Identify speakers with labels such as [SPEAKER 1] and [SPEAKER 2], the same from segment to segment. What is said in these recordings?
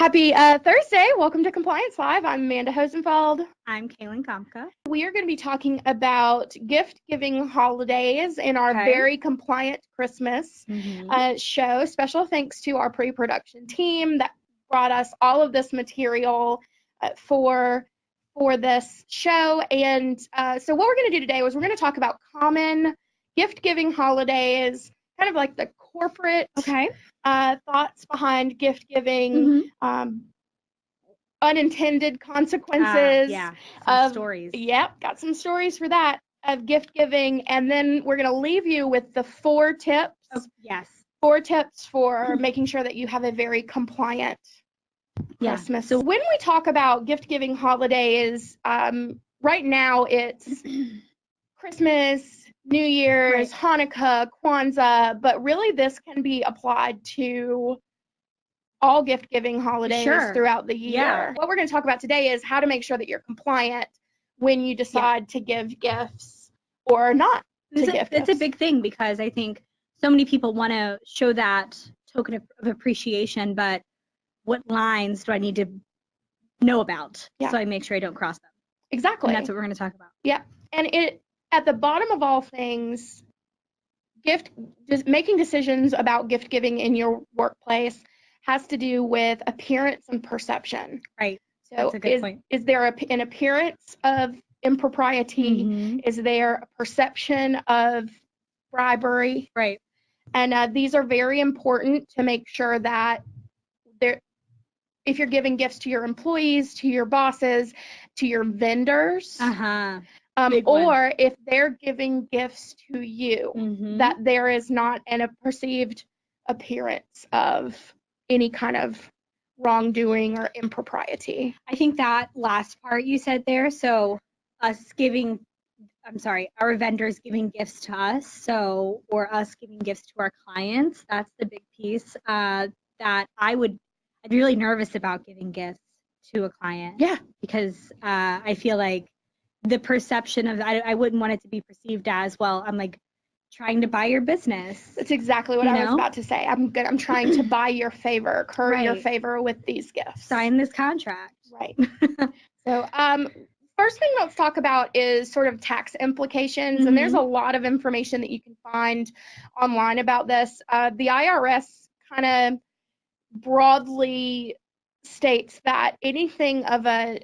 [SPEAKER 1] Happy Thursday. Welcome to Compliance Live. I'm Amanda Hosenfeld.
[SPEAKER 2] I'm Cailyn.
[SPEAKER 1] We are going to be talking about gift-giving holidays in our very compliant Christmas show. Special thanks to our pre-production team that brought us all of this material for this show. And so what we're going to do today is we're going to talk about common gift-giving holidays, kind of like the corporate thoughts behind gift giving, unintended consequences.
[SPEAKER 2] Some stories.
[SPEAKER 1] Yep, got some stories for that of gift giving, and then we're going to leave you with the 4 tips. Four tips for making sure that you have a very compliant Christmas. So when we talk about gift giving holidays, right now it's Christmas, New Year's, Hanukkah, Kwanzaa, but really this can be applied to all gift-giving holidays throughout the year. What we're going to talk about today is how to make sure that you're compliant when you decide to give gifts or not to give gifts.
[SPEAKER 2] It's a big thing because I think so many people want to show that token of appreciation, but what lines do I need to know about so I make sure I don't cross them?
[SPEAKER 1] Exactly.
[SPEAKER 2] And that's what we're going to talk about.
[SPEAKER 1] Yeah. And at the bottom of all things, making decisions about gift giving in your workplace has to do with appearance and perception.
[SPEAKER 2] Right.
[SPEAKER 1] So
[SPEAKER 2] that's a good point.
[SPEAKER 1] Is there an appearance of impropriety? Is there a perception of bribery?
[SPEAKER 2] Right.
[SPEAKER 1] And these are very important to make sure that if you're giving gifts to your employees, to your bosses, to your vendors, or if they're giving gifts to you, that there is not a perceived appearance of any kind of wrongdoing or impropriety.
[SPEAKER 2] I think that last part you said there, so our vendors giving gifts to us, or us giving gifts to our clients, that's the big piece that I'd be really nervous about giving gifts to a client.
[SPEAKER 1] Yeah.
[SPEAKER 2] Because I feel like the perception of I wouldn't want it to be perceived as, well, I'm like trying to buy your business.
[SPEAKER 1] That's exactly what I was about to say. I'm trying to buy your favor, curry your favor with these gifts.
[SPEAKER 2] Sign this contract.
[SPEAKER 1] Right. So first thing let's talk about is sort of tax implications. And there's a lot of information that you can find online about this. The IRS kind of broadly states that anything of a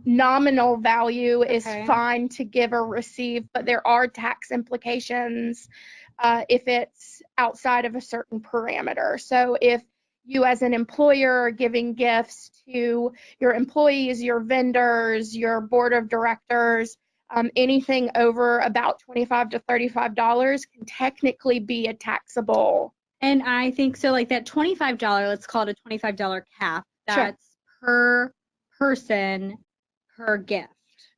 [SPEAKER 1] nominal value is fine to give or receive, but there are tax implications if it's outside of a certain parameter. So if you as an employer are giving gifts to your employees, your vendors, your board of directors, anything over about $25 to $35 can technically be a taxable.
[SPEAKER 2] And I think so, like that $25, let's call it a $25 cap. That's per person per gift.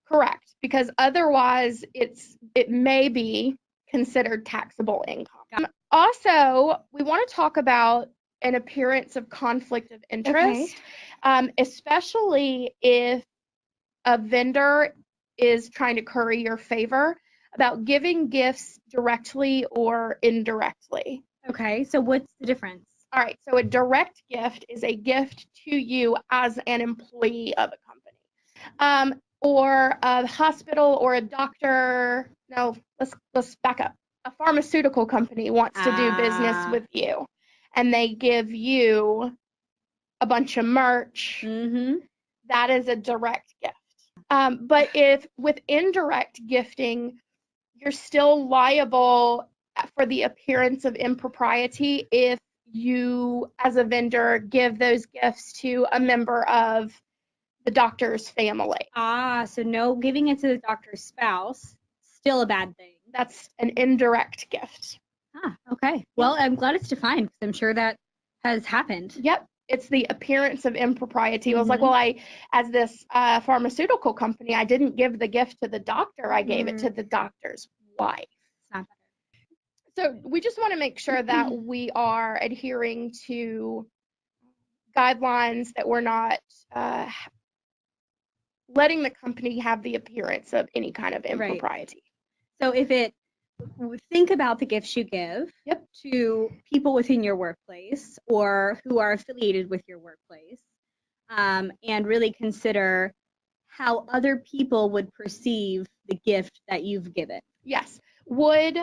[SPEAKER 1] Correct, because otherwise it may be considered taxable income. Also, we want to talk about an appearance of conflict of interest, especially if a vendor is trying to curry your favor, about giving gifts directly or indirectly.
[SPEAKER 2] Okay, so what's the difference?
[SPEAKER 1] All right, so a direct gift is a gift to you as an employee of a company, or a hospital or a doctor. No, let's back up. A pharmaceutical company wants to do business with you, and they give you a bunch of merch. That is a direct gift. But if with indirect gifting, you're still liable for the appearance of impropriety if you, as a vendor, give those gifts to a member of the doctor's family.
[SPEAKER 2] So no giving it to the doctor's spouse, still a bad thing.
[SPEAKER 1] That's an indirect gift.
[SPEAKER 2] Okay. Well, I'm glad it's defined because I'm sure that has happened.
[SPEAKER 1] Yep. It's the appearance of impropriety. I was like, well, as this pharmaceutical company, I didn't give the gift to the doctor. I gave it to the doctor's wife. So we just want to make sure that we are adhering to guidelines, that we're not letting the company have the appearance of any kind of impropriety.
[SPEAKER 2] So if it think about the gifts you give
[SPEAKER 1] Yep.
[SPEAKER 2] to people within your workplace or who are affiliated with your workplace, and really consider how other people would perceive the gift that you've given.
[SPEAKER 1] Yes. Would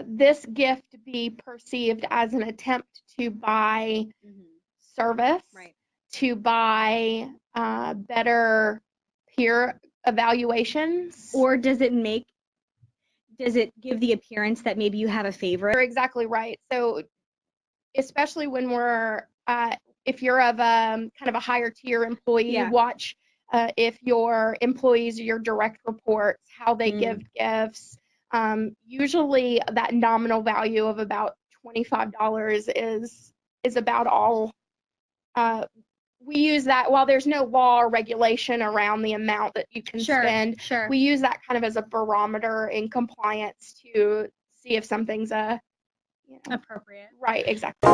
[SPEAKER 1] this gift be perceived as an attempt to buy service,
[SPEAKER 2] Right.
[SPEAKER 1] to buy better peer evaluations?
[SPEAKER 2] Or does it give the appearance that maybe you have a favorite?
[SPEAKER 1] You're exactly right. So especially when we're, if you're of kind of a higher tier employee,
[SPEAKER 2] Yeah.
[SPEAKER 1] watch if your employees or your direct reports, how they give gifts. Usually that nominal value of about $25 is about all. We use that while there's no law or regulation around the amount that you can spend.
[SPEAKER 2] Sure.
[SPEAKER 1] We use that kind of as a barometer in compliance to see if something's
[SPEAKER 2] Appropriate.
[SPEAKER 1] right, exactly.